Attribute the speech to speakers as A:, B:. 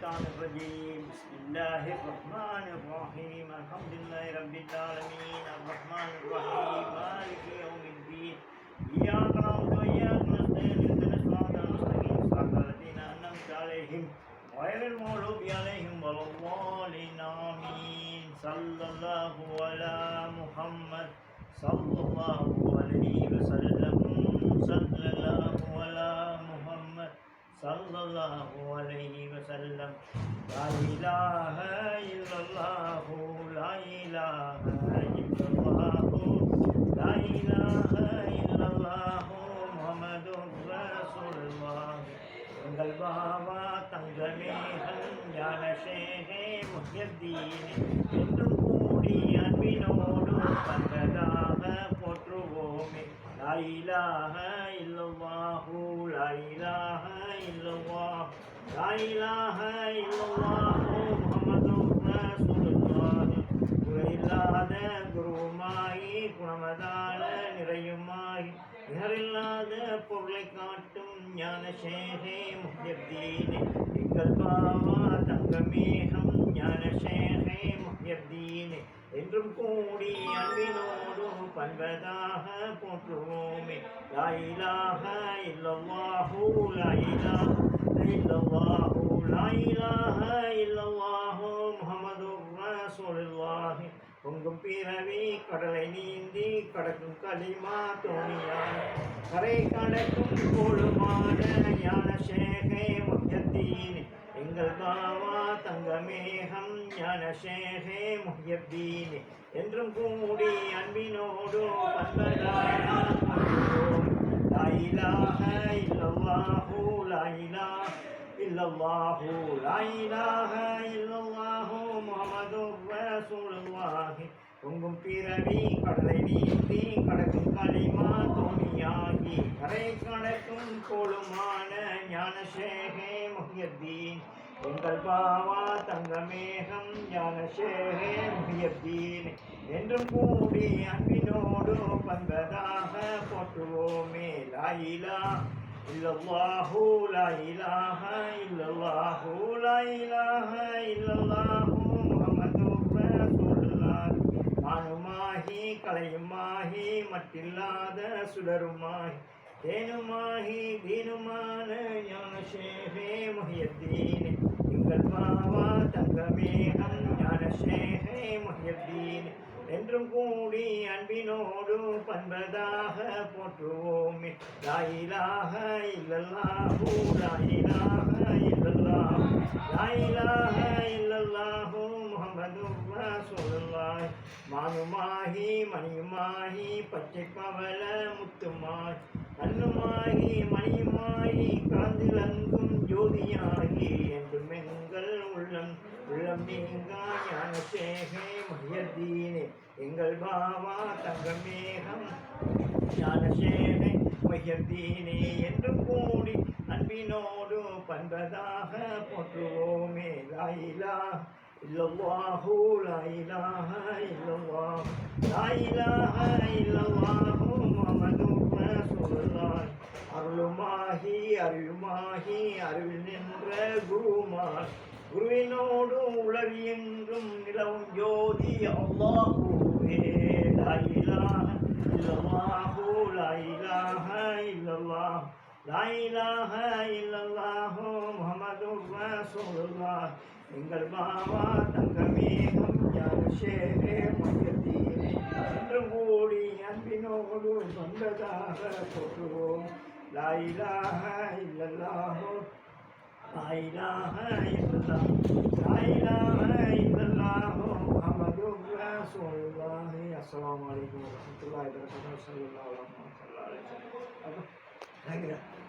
A: الشيطان الرجيم بسم الله الرحمن الرحيم الحمد لله رب العالمين الرحمن الرحيم مالك يوم الدين إياك نعبد وإياك نستعين اهدنا الصراط المستقيم صراط الذين أنعمت عليهم غير المغضوب عليهم ولا الضالين آمين صلى الله على محمد صلى الله عليه وسلم صلى الله على محمد صلى الله عليه وسلم لا إله إلا الله لا إله إلا الله لا إله إلا الله محمد رسول الله எங்கள் பாபா தங்கமேகன் ஞான ஷேகே முஹ்யத்தீன் என்றும் கூடி அன்பினோடு தங்கதாக போற்றுவோமே லா இலாஹ இல்லல்லாஹு லா இலாஹ இல்லல்லாஹ் லா இலாஹ இல்லல்லாஹு முஹம்மதுர் ரசூலுல்லாஹ் குறையில்லாத குருவுமாயி குணமதான நிறையுமாய் நிகரில்லாத பொருளை காட்டும் ஞான ஷேகே முஹ்யத்தீன் எங்கள் பாவா தங்கமேகம் ஞான ஷேகே முஹ்யத்தீன் என்றும் கூடி அன்பினோடு பண்பதாக போற்றுவோமே லா இலாஹ இல்லல்லாஹு லா இலாஹ இல்லல்லாஹு லா இலாஹ இல்லல்லாஹு முஹம்மதுர் ரசூலுல்லாஹ் பொங்கும் பிறவி கடலை நீந்தி கடக்கும் களிமா தோணியான் கரை கடக்கும் கோளுமான ஞான ஷேகே முஹ்யத்தீன் எங்கள் பாவா தங்கமேகம் ஞான ஷேகே முஹ்யத்தீன் என்றும் கூடி அன்பினோடு பண்பதாக லா இலாஹ இல்லல்லாஹு லா இலாஹ இல்லல்லாஹு லா இலாஹ இல்லல்லாஹு முஹம்மதுர் ரசூலுல்லாஹ் பொங்கும் பிறவி கடலை நீந்தி கடக்கும் களிமா தோணியாகி கரை கடக்கும் கோளுமான ஞான ஷேகே முஹ்யத்தீன் எங்கள் பாவா தங்கமேகம் ஞான ஷேகே முஹ்யத்தீன் என்றும் கூடி அன்பினோடு பண்பதாக போற்றுவோமே லா இலாஹ இல்லல்லாஹு லா இலாஹ இல்லல்லாஹு லா இலாஹ இல்லல்லாஹு முஹம்மதுர் ரசூலுல்லாஹ் மானுமாகி கலையுமாகி மட்டில்லாத சுடருமாகி தேனுமாகி தீனுமான ஞான ஷேகே முஹ்யத்தீன் எங்கள் பாவா தங்கமேகம் ஞான ஷேகே முஹ்யத்தீன் என்றும் கூடி அன்பினோடு பண்பதாக போற்றுவோமே லா இலாஹ இல்லல்லாஹு லா இலாஹ இல்லல்லாஹு லா இலாஹ இல்லல்லாஹு முஹம்மதுர் ரசூலுல்லாஹ் மானுமாகி மணியுமாகி பச்சை பவள முத்துமாய் கண்ணுமாகி மணியுமாகி கலந்திலங்கும் ஜோதியாகி என்றும் எங்கள் உள்ளம் நீங்கா ஞான ஷேகே முஹ்யத்தீன் எங்கள் பாவா தங்கமேகம் ஞான ஷேகே முஹ்யத்தீன் என்றும் கூடி அன்பினோடு பண்பதாக போற்றுவோமே லா இலாஹ இல்லல்லாஹு லா இலாஹ இல்லல்லாஹ் லா இலாஹ இல்லல்லாஹு முஹம்மதுர் ரசூலுல்லாஹ் அருளுமாகி அருளுமாகி அருள் நின்ற குருமார் குருவினோடு உளவி என்றும் நிலவும் ஜோதி அல்லாஹுவே லா இலாஹ இல்லல்லாஹு லா இலாஹ இல்லல்லாஹ் லா இலாஹ இல்லல்லாஹு முஹம்மதுர் ரசூலுல்லாஹ் எங்கள் பாவா தங்கமேகம் ஞான ஷேகே முஹ்யத்தீன் என்றும் கூடி அன்பினோடு பண்பதாக போற்றுவோம் லா இலாஹ இல்லல்லாஹு லா இலாஹ இல்லல்லாஹு லா இலாஹ இல்லல்லாஹு முஹம்மதுர் ரசூலுல்லாஹ் அஸ்ஸலாமு அலைக்கும் வரஹ்மத்துல்லாஹி வபரகாத்துஹு ஸல்லல்லாஹு அலைஹி வஸல்லம்